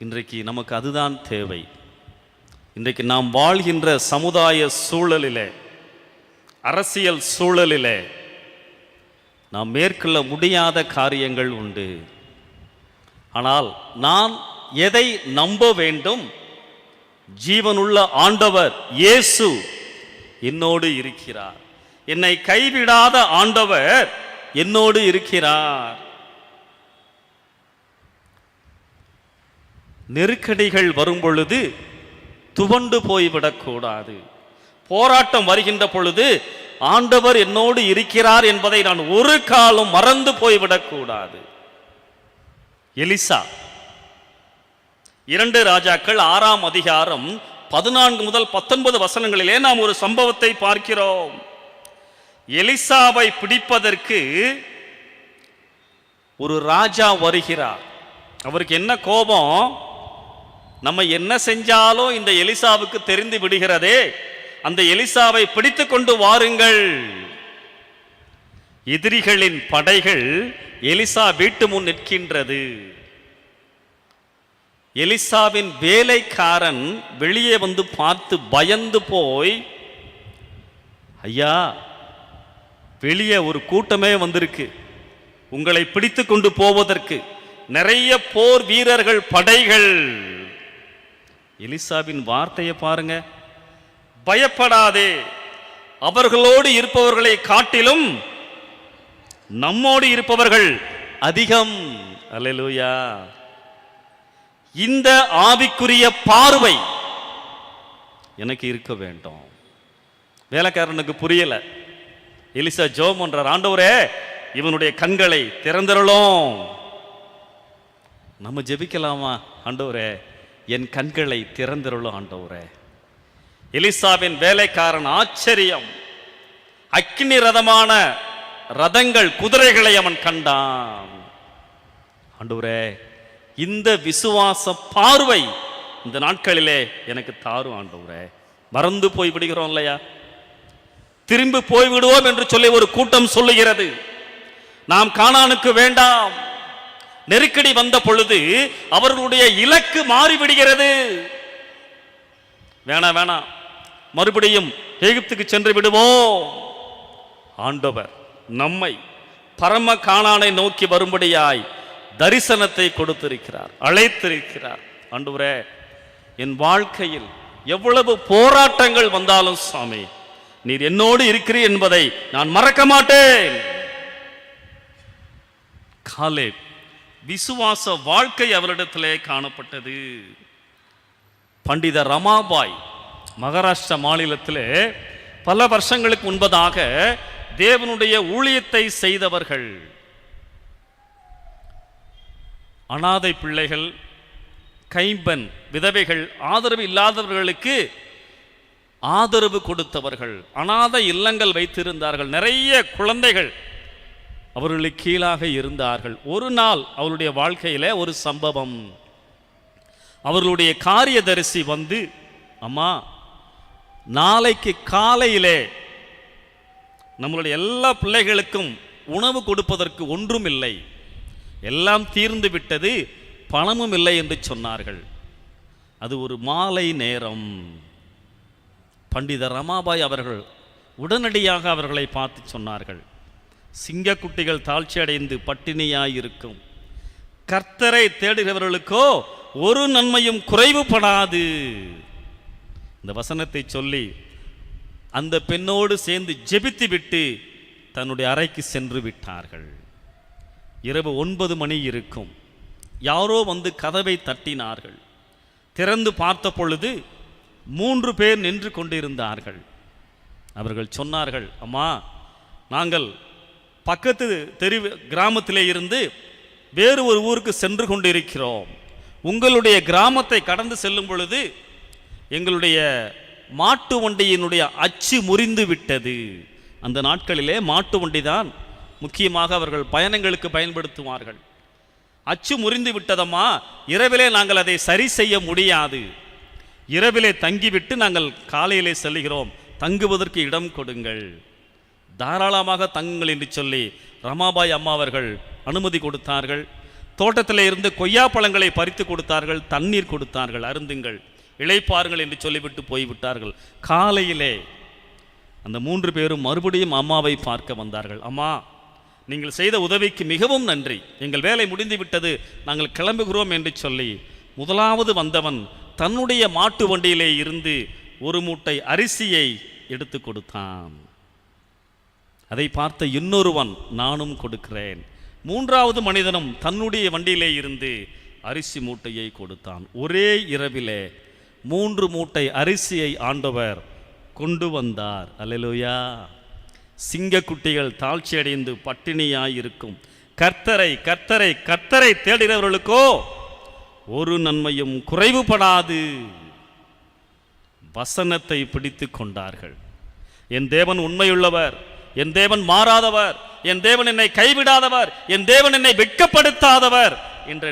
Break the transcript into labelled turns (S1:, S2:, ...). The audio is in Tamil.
S1: இன்றைக்கு நமக்கு அதுதான் தேவை. இன்றைக்கு நாம் வாழ்கின்ற சமுதாய சூழலிலே, அரசியல் சூழலிலே நாம் மேற்கொள்ள முடியாத காரியங்கள் உண்டு. ஆனால் நான் எதை நம்ப வேண்டும்? ஜீவனுள்ள ஆண்டவர் இயேசு என்னோடு இருக்கிறார். என்னை கைவிடாத ஆண்டவர் என்னோடு இருக்கிறார். நெருக்கடிகள் வரும் பொழுது துவண்டு போய்விடக்கூடாது. போராட்டம் வருகின்ற பொழுது ஆண்டவர் என்னோடு இருக்கிறார் என்பதை நான் ஒரு காலம் மறந்து போய்விடக்கூடாது. எலிசா 2 ராஜாக்கள் 6ஆம் அதிகாரம் 14 முதல் 19 வசனங்களிலே நாம் ஒரு சம்பவத்தை பார்க்கிறோம். எலிசாவை பிடிப்பதற்கு ஒரு ராஜா வருகிறார். அவருக்கு என்ன கோபம்? நம்ம என்ன செஞ்சாலும் இந்த எலிசாவுக்கு தெரிந்து விடுகிறதே, அந்த எலிசாவை பிடித்து கொண்டு வாருங்கள். எதிரிகளின் படைகள் எலிசா வீட்டு முன் நிற்கின்றது. எலிசாவின் வேலைக்காரன் வெளியே வந்து பார்த்து பயந்து போய், ஐயா, வெளியே ஒரு கூட்டமே வந்திருக்கு உங்களை பிடித்து கொண்டு போவதற்கு, நிறைய போர் வீரர்கள், படைகள். எலிசாவின் வார்த்தையை பாருங்க, பயப்படாதே, அவர்களோடு இருப்பவர்களை காட்டிலும் நம்மோடு இருப்பவர்கள் அதிகம். அல்லேலூயா. இந்த ஆவிக்குரிய பார்வை எனக்கு இருக்க வேண்டும். வேலைக்காரனுக்கு புரியல. எலிசா ஜெபம் பண்றார், ஆண்டவரே இவனுடைய கண்களை திறந்தருளும். நம்ம ஜெபிக்கலாமா? ஆண்டவரே என் கண்களை திறந்தருளும் ஆண்டவரே. எலிசாவின் வேலைக்காரன் ஆச்சரியம், அக்கினி ரதமான ரதங்கள், குதிரைகளை அவன் கண்டான். ஆண்டவரே இந்த விசுவாச பார்வை இந்த நாட்களிலே எனக்கு தாரும் ஆண்டவரே. மறந்து போய் விடுகிறோம் இல்லையா? திரும்பி போய்விடுவோம் என்று சொல்லி ஒரு கூட்டம் சொல்லுகிறது. நாம் கானானுக்கு வேண்டாம். நெருக்கடி வந்த பொழுது அவர்களுடைய இலக்கு மாறிவிடுகிறது. வேணாம் வேணாம், மறுபடியும் எகிப்துக்கு சென்று விடுவோம். ஆண்டவர் நம்மை பரம கானானை நோக்கி வரும்படியாய் தரிசனத்தை கொடுத்திருக்கிறார், அழைத்திருக்கிறார். ஆண்டவரே என் வாழ்க்கையில் எவ்வளவு போராட்டங்கள் வந்தாலும் சாமி நீர் என்னோடு இருக்கிறீர் என்பதை நான் மறக்க மாட்டேன். காலேப் விசுவாச வாழ்க்கை அவரிடத்திலே காணப்பட்டது. பண்டித ரமாபாய் மகாராஷ்டிரா மாநிலத்திலே பல வருஷங்களுக்கு முன்பதாக தேவனுடைய ஊழியத்தை செய்தவர்கள். அனாதை பிள்ளைகள், கைம்பெண், விதவைகள், ஆதரவு இல்லாதவர்களுக்கு ஆதரவு கொடுத்தவர்கள். அனாதை இல்லங்கள் வைத்திருந்தார்கள். நிறைய குழந்தைகள் அவர்களுக்கு கீழாக இருந்தார்கள். ஒரு நாள் அவருடைய வாழ்க்கையில ஒரு சம்பவம். அவர்களுடைய காரியதரிசி வந்து, அம்மா நாளைக்கு காலையிலே நம்மளுடைய எல்லா பிள்ளைகளுக்கும் உணவு கொடுப்பதற்கு ஒன்றும் இல்லை, எல்லாம் தீர்ந்து விட்டது, பணமும் இல்லை என்று சொன்னார்கள். அது ஒரு மாலை நேரம். பண்டித ரமாபாய் அவர்கள் உடனடியாக அவர்களை பார்த்து சொன்னார்கள், சிங்கக்குட்டிகள் தாழ்ச்சி அடைந்து பட்டினியாயிருக்கும், கர்த்தரை தேடுகிறவர்களுக்கோ ஒரு நன்மையும் குறைவுபடாது. இந்த வசனத்தை சொல்லி அந்த பெண்ணோடு சேர்ந்து ஜெபித்து விட்டு தன்னுடைய அறைக்கு சென்று விட்டார்கள். இரவு 9 மணி இருக்கும். யாரோ வந்து கதவை தட்டினார்கள். திறந்து பார்த்த பொழுது 3 பேர் நின்று கொண்டிருந்தார்கள். அவர்கள் சொன்னார்கள், அம்மா நாங்கள் பக்கத்து கிராமத்திலே இருந்து வேறு ஒரு ஊருக்கு சென்று கொண்டிருக்கிறோம். உங்களுடைய கிராமத்தை கடந்து செல்லும் பொழுது எங்களுடைய மாட்டு வண்டியினுடைய அச்சு முறிந்து விட்டது. அந்த நாட்களிலே மாட்டு வண்டி தான் முக்கியமாக அவர்கள் பயணங்களுக்கு பயன்படுத்துவார்கள். அச்சு முறிந்து விட்டதம்மா, இரவிலே நாங்கள் அதை சரி செய்ய முடியாது, இரவிலே தங்கிவிட்டு நாங்கள் காலையிலே செல்கிறோம், தங்குவதற்கு இடம் கொடுங்கள், தாராளமாக தங்குங்கள் என்று சொல்லி ரமாபாய் அம்மா அவர்கள் அனுமதி கொடுத்தார்கள். தோட்டத்தில் இருந்து கொய்யா பழங்களை பறித்து கொடுத்தார்கள், தண்ணீர் கொடுத்தார்கள், அருந்துங்கள், இளைப்பாருங்கள் என்று சொல்லிவிட்டு போய்விட்டார்கள். காலையிலே அந்த 3 பேரும் மறுபடியும் அம்மாவை பார்க்க வந்தார்கள். அம்மா, நீங்கள் செய்த உதவிக்கு மிகவும் நன்றி, எங்கள் வேலை முடிந்து விட்டது, நாங்கள் கிளம்புகிறோம் என்று சொல்லி முதலாவது வந்தவன் தன்னுடைய மாட்டு வண்டியிலே இருந்து 1 மூட்டை அரிசியை எடுத்து கொடுத்தான். அதை பார்த்த இன்னொருவன், நானும் கொடுக்கிறேன். 3வது மனிதனும் தன்னுடைய வண்டியிலே இருந்து அரிசி மூட்டையை கொடுத்தான். ஒரே இரவிலே 3 மூட்டை அரிசியை ஆண்டவர் கொண்டு வந்தார். அல்லேலூயா. சிங்கக்குட்டிகள் தாழ்ச்சி அடைந்து பட்டினியாயிருக்கும் கர்த்தரை கர்த்தரை கர்த்தரை தேடுகிறவர்களுக்கோ ஒரு நன்மையும் குறைவுபடாது. வசனத்தை பிடித்து கொண்டார்கள். என் தேவன் உண்மையுள்ளவர், என் தேவன் மாறாதவர், என் தேவன் என்னை கைவிடாதவர், என் தேவன் என்னை வெட்கப்படுத்தாதவர் என்ற